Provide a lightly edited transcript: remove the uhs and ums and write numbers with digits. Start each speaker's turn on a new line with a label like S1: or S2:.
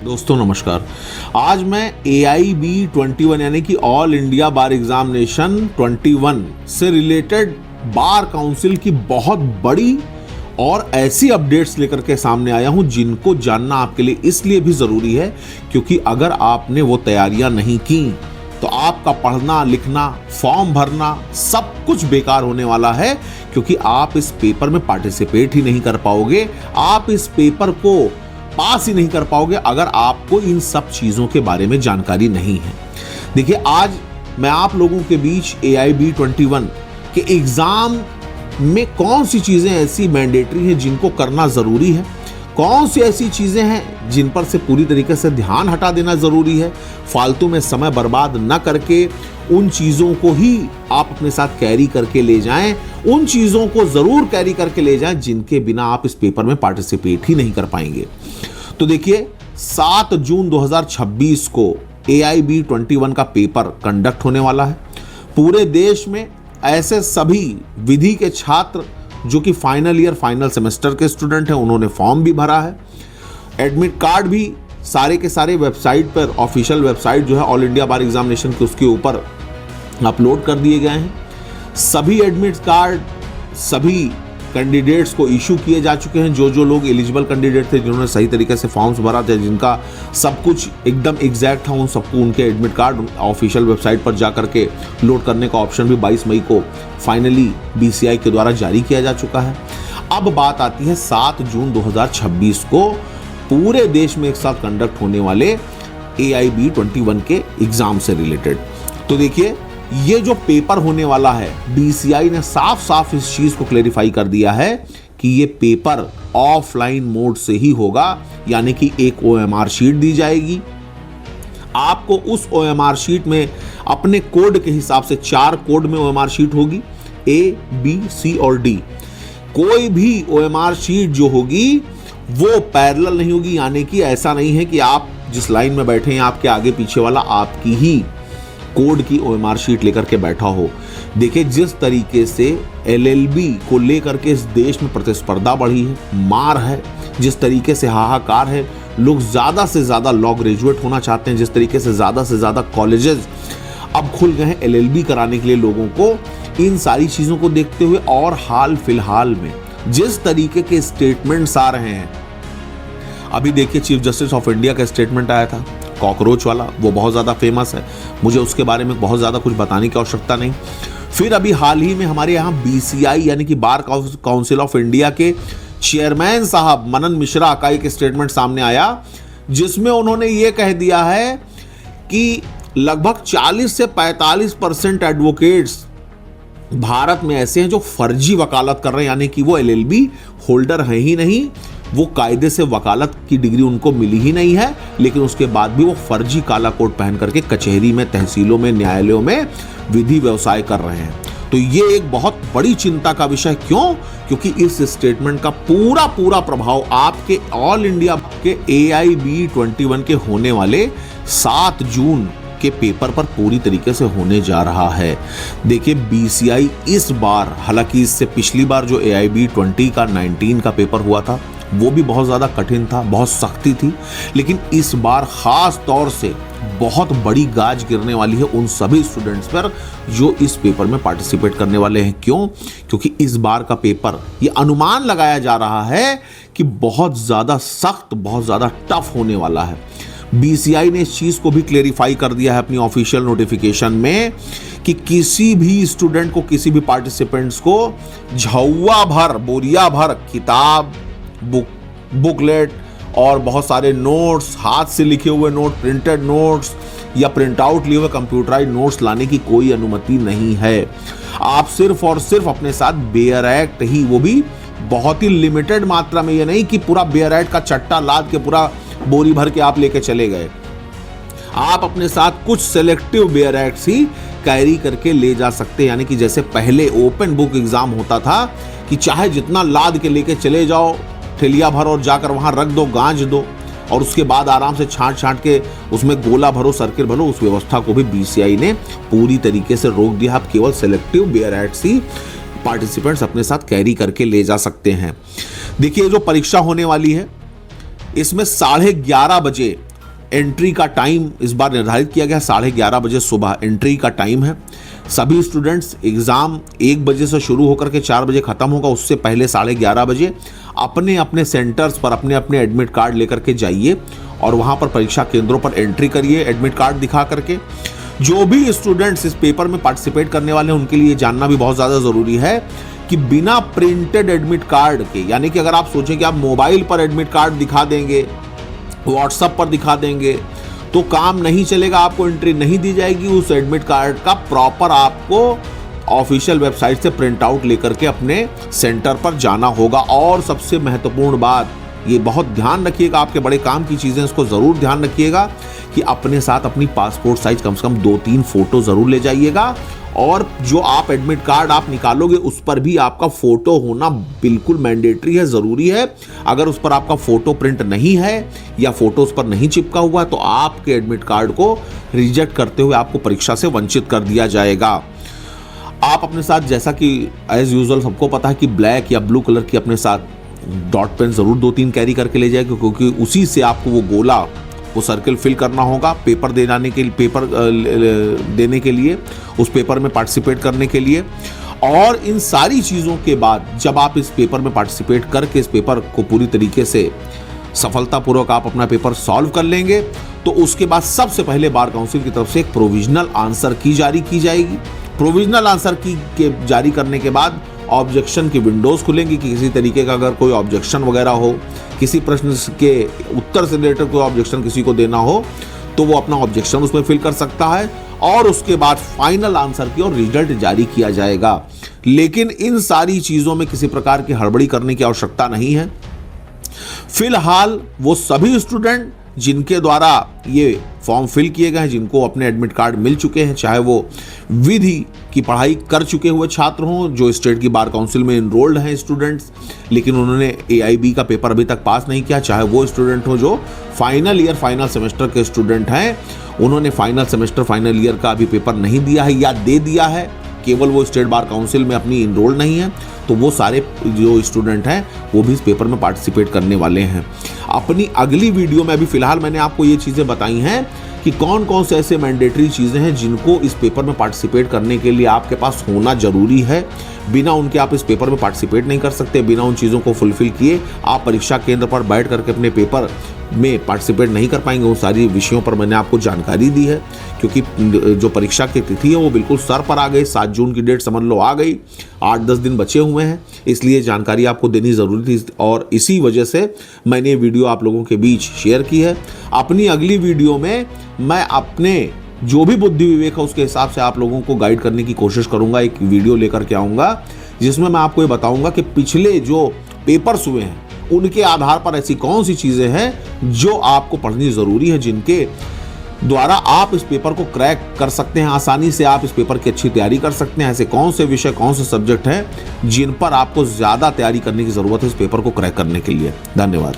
S1: दोस्तों नमस्कार। आज मैं AIB21 यानी कि ऑल इंडिया बार एग्जामिनेशन 21 से रिलेटेड बार काउंसिल की बहुत बड़ी और ऐसी अपडेट्स लेकर के सामने आया हूं जिनको जानना आपके लिए इसलिए भी जरूरी है क्योंकि अगर आपने वो तैयारियां नहीं की तो आपका पढ़ना लिखना फॉर्म भरना सब कुछ बेकार होने वाला है, क्योंकि आप इस पेपर में पार्टिसिपेट ही नहीं कर पाओगे, आप इस पेपर को पास ही नहीं कर पाओगे अगर आपको इन सब चीजों के बारे में जानकारी नहीं है। देखिए, आज मैं आप लोगों के बीच AIB21 के एग्जाम में कौन सी चीजें ऐसी मैंडेटरी हैं जिनको करना जरूरी है, कौन सी ऐसी चीजें हैं जिन पर से पूरी तरीके से ध्यान हटा देना जरूरी है, फालतू में समय बर्बाद न करके उन चीजों को ही आप अपने साथ कैरी करके ले जाएं, उन चीजों को जरूर कैरी करके ले जाएं जिनके बिना आप इस पेपर में पार्टिसिपेट ही नहीं कर पाएंगे। तो देखिए, 7 जून 2026 को AIB21 का पेपर कंडक्ट होने वाला है। पूरे देश में ऐसे सभी विधि के छात्र जो कि फाइनल ईयर फाइनल सेमेस्टर के स्टूडेंट हैं, उन्होंने फॉर्म भी भरा है। एडमिट कार्ड भी सारे के सारे वेबसाइट पर, ऑफिशियल वेबसाइट जो है ऑल इंडिया बार एग्जामिनेशन के, उसके ऊपर अपलोड कर दिए गए हैं। सभी एडमिट कार्ड सभी कैंडिडेट्स को इशू किए जा चुके हैं। जो लोग एलिजिबल कैंडिडेट थे, जिन्होंने सही तरीके से फॉर्म्स भरा थे, जिनका सब कुछ एकदम एग्जैक्ट था, उन सबको उनके एडमिट कार्ड ऑफिशियल वेबसाइट पर जा करके लोड करने का ऑप्शन भी 22 मई को फाइनली BCI के द्वारा जारी किया जा चुका है। अब बात आती है 7 जून 2026 को पूरे देश में एक साथ कंडक्ट होने वाले AIB21 के एग्जाम से रिलेटेड। तो देखिए, ये जो पेपर होने वाला है, BCI ने साफ साफ इस चीज को क्लेरिफाई कर दिया है कि ये पेपर ऑफलाइन मोड से ही होगा, यानी कि एक OMR शीट दी जाएगी। आपको उस OMR शीट में अपने कोड के हिसाब से 4 कोड में OMR शीट होगी, A, B, C और D। कोई भी OMR शीट जो होगी वो पैरेलल नहीं होगी, यानी कि ऐसा नहीं है कि आप जिस लाइन में बैठे हैं आपके आगे पीछे वाला आपकी ही कोड की OMR शीट लेकर के बैठा हो। देखिए, जिस तरीके से LLB को लेकर के इस देश में प्रतिस्पर्धा बढ़ी है, मार है, जिस तरीके से हाहाकार है, लोग ज्यादा से ज्यादा लॉ ग्रेजुएट होना चाहते हैं, जिस तरीके से ज्यादा कॉलेजेस अब खुल गए हैं LLB कराने के लिए लोगों को, इन सारी चीजों को देखते हुए और हाल फिलहाल में जिस तरीके के स्टेटमेंट्स आ रहे हैं, अभी देखिए चीफ जस्टिस ऑफ इंडिया का स्टेटमेंट आया था कॉकरोच वाला, वो बहुत ज़्यादा फेमस है, मुझे उसके बारे में बहुत ज़्यादा कुछ बताने की आवश्यकता नहीं। फिर अभी हाल ही में हमारे यहाँ BCI यानी कि बार काउंसिल ऑफ इंडिया के चेयरमैन साहब मनन मिश्रा का एक स्टेटमेंट सामने आया, जिसमें उन्होंने ये कह दिया है कि लगभग 40 से 45% एडवोकेट्स भारत में ऐसे हैं जो फर्जी वकालत कर रहे हैं, यानी कि वो LLB होल्डर हैं ही नहीं, वो कायदे से वकालत की डिग्री उनको मिली ही नहीं है, लेकिन उसके बाद भी वो फर्जी काला कोट पहन करके कचहरी में, तहसीलों में, न्यायालयों में विधि व्यवसाय कर रहे हैं। तो ये एक बहुत बड़ी चिंता का विषय। क्यों? क्योंकि इस स्टेटमेंट का पूरा प्रभाव आपके ऑल इंडिया के AIB21 के होने वाले 7 जून के पेपर पर पूरी तरीके से होने जा रहा है। देखिए, BCI इस बार, हालांकि इससे पिछली बार जो AIB20 का 19 का पेपर हुआ था वो भी बहुत ज़्यादा कठिन था, बहुत सख्ती थी, लेकिन इस बार खास तौर से बहुत बड़ी गाज गिरने वाली है उन सभी स्टूडेंट्स पर जो इस पेपर में पार्टिसिपेट करने वाले हैं। क्यों? क्योंकि इस बार का पेपर, ये अनुमान लगाया जा रहा है कि बहुत ज़्यादा सख्त, बहुत ज़्यादा टफ होने वाला है। BCI ने इस चीज़ को भी क्लेरिफाई कर दिया है अपनी ऑफिशियल नोटिफिकेशन में कि किसी भी स्टूडेंट को, किसी भी पार्टिसिपेंट्स को झौवा भर, बोरिया भर किताब, बुकलेट और बहुत सारे नोट्स, हाथ से लिखे हुए नोट, प्रिंटेड नोट्स या प्रिंट आउट लिए हुए कंप्यूटराइज्ड नोट्स लाने की कोई अनुमति नहीं है। आप सिर्फ और सिर्फ अपने साथ बेयर एक्ट ही, वो भी बहुत ही लिमिटेड मात्रा में, ये नहीं कि पूरा बेयर एक्ट का चट्टा लाद के पूरा बोरी भर के आप लेके चले गए। आप अपने साथ कुछ सेलेक्टिव बेयर एक्ट्स ही कैरी करके ले जा सकते हैं, यानी कि जैसे पहले ओपन बुक एग्जाम होता था कि चाहे जितना लाद के लेके चले जाओ, ठेलिया भर और जाकर वहां रख दो, गांज दो, और उसके बाद आराम से छांट के उसमें गोला भरो, सर्किल भरो, उस व्यवस्था को भी BCI ने पूरी तरीके से रोक दिया। आप केवल सेलेक्टिव बेयर एक्ट्स ही पार्टिसिपेंट्स अपने साथ कैरी करके ले जा सकते हैं। देखिए, जो परीक्षा होने वाली है इसमें 11:30 बजे एंट्री का टाइम इस बार निर्धारित किया गया 11:30 बजे सुबह एंट्री का टाइम है। सभी स्टूडेंट्स एग्ज़ाम 1 बजे से शुरू होकर के 4 बजे ख़त्म होगा, उससे पहले 11:30 बजे अपने अपने सेंटर्स पर अपने अपने एडमिट कार्ड लेकर के जाइए और वहाँ पर परीक्षा केंद्रों पर एंट्री करिए एडमिट कार्ड दिखा करके। जो भी स्टूडेंट्स इस पेपर में पार्टिसिपेट करने वाले हैं उनके लिए जानना भी बहुत ज़्यादा ज़रूरी है कि बिना प्रिंटेड एडमिट कार्ड के, यानी कि अगर आप सोचें कि आप मोबाइल पर एडमिट कार्ड दिखा देंगे, व्हाट्सएप पर दिखा देंगे तो काम नहीं चलेगा, आपको एंट्री नहीं दी जाएगी। उस एडमिट कार्ड का प्रॉपर आपको ऑफिशियल वेबसाइट से प्रिंट आउट लेकर के अपने सेंटर पर जाना होगा। और सबसे महत्वपूर्ण बात, ये बहुत ध्यान रखिएगा, आपके बड़े काम की चीज़ें इसको ज़रूर ध्यान रखिएगा कि अपने साथ अपनी पासपोर्ट साइज कम से कम 2-3 फोटो ज़रूर ले जाइएगा। और जो आप एडमिट कार्ड आप निकालोगे उस पर भी आपका फोटो होना बिल्कुल मैंडेटरी है, ज़रूरी है। अगर उस पर आपका फोटो प्रिंट नहीं है या फोटो उस पर नहीं चिपका हुआ तो आपके एडमिट कार्ड को रिजेक्ट करते हुए आपको परीक्षा से वंचित कर दिया जाएगा। आप अपने साथ, जैसा कि एज यूजुअल सबको पता है कि ब्लैक या ब्लू कलर की अपने साथ डॉट पेन ज़रूर 2-3 कैरी करके ले जाएगा, क्योंकि उसी से आपको वो गोला, वो सर्कल फिल करना होगा पेपर देने के लिए, उस पेपर में पार्टिसिपेट करने के लिए। और इन सारी चीज़ों के बाद जब आप इस पेपर में पार्टिसिपेट करके इस पेपर को पूरी तरीके से सफलतापूर्वक आप अपना पेपर सॉल्व कर लेंगे तो उसके बाद सबसे पहले बार काउंसिल की तरफ से एक प्रोविजनल आंसर की जारी की जाएगी। प्रोविजनल आंसर की के जारी करने के बाद ऑब्जेक्शन की विंडोज़ खुलेंगी कि किसी तरीके का अगर कोई ऑब्जेक्शन वगैरह हो, किसी प्रश्न के उत्तर से रिलेटेड कोई ऑब्जेक्शन किसी को देना हो तो वो अपना ऑब्जेक्शन उसमें फिल कर सकता है और उसके बाद फाइनल आंसर की और रिजल्ट जारी किया जाएगा। लेकिन इन सारी चीज़ों में किसी प्रकार की हड़बड़ी करने की आवश्यकता नहीं है। फिलहाल वो सभी स्टूडेंट जिनके द्वारा ये फॉर्म फिल किए गए हैं, जिनको अपने एडमिट कार्ड मिल चुके हैं, चाहे वो विधि की पढ़ाई कर चुके हुए छात्र हों, जो स्टेट की बार काउंसिल में इनरोल्ड हैं स्टूडेंट्स, लेकिन उन्होंने AIB का पेपर अभी तक पास नहीं किया, चाहे वो स्टूडेंट हो जो फाइनल ईयर फाइनल सेमेस्टर के स्टूडेंट हैं, उन्होंने फाइनल सेमेस्टर फाइनल ईयर का अभी पेपर नहीं दिया है या दे दिया है, केवल वो स्टेट बार काउंसिल में अपनी इनरोल नहीं है, तो वो सारे जो स्टूडेंट हैं वो भी इस पेपर में पार्टिसिपेट करने वाले हैं। अपनी अगली वीडियो में, अभी फिलहाल मैंने आपको ये चीज़ें बताई हैं कि कौन कौन से ऐसे मैंडेटरी चीज़ें हैं जिनको इस पेपर में पार्टिसिपेट करने के लिए आपके पास होना ज़रूरी है। बिना उनके आप इस पेपर में पार्टिसिपेट नहीं कर सकते। बिना उन चीज़ों को फुलफिल किए आप परीक्षा केंद्र पर बैठ करके अपने पेपर में पार्टिसिपेट नहीं कर पाएंगे। उन सारी विषयों पर मैंने आपको जानकारी दी है, क्योंकि जो परीक्षा की तिथि है वो बिल्कुल सर पर आ गई। 7 जून की डेट समझ लो आ गई, 8-10 दिन बचे हुए हैं, इसलिए जानकारी आपको देनी ज़रूरी थी और इसी वजह से मैंने ये वीडियो आप लोगों के बीच शेयर की है। अपनी अगली वीडियो में मैं अपने जो भी बुद्धि विवेक है उसके हिसाब से आप लोगों को गाइड करने की कोशिश करूंगा। एक वीडियो लेकर के आऊँगा जिसमें मैं आपको ये बताऊँगा कि पिछले जो पेपर्स हुए हैं उनके आधार पर ऐसी कौन सी चीज़ें हैं जो आपको पढ़नी ज़रूरी है, जिनके द्वारा आप इस पेपर को क्रैक कर सकते हैं, आसानी से आप इस पेपर की अच्छी तैयारी कर सकते हैं। ऐसे कौन से विषय, कौन से सब्जेक्ट हैं जिन पर आपको ज़्यादा तैयारी करने की ज़रूरत है इस पेपर को क्रैक करने के लिए। धन्यवाद।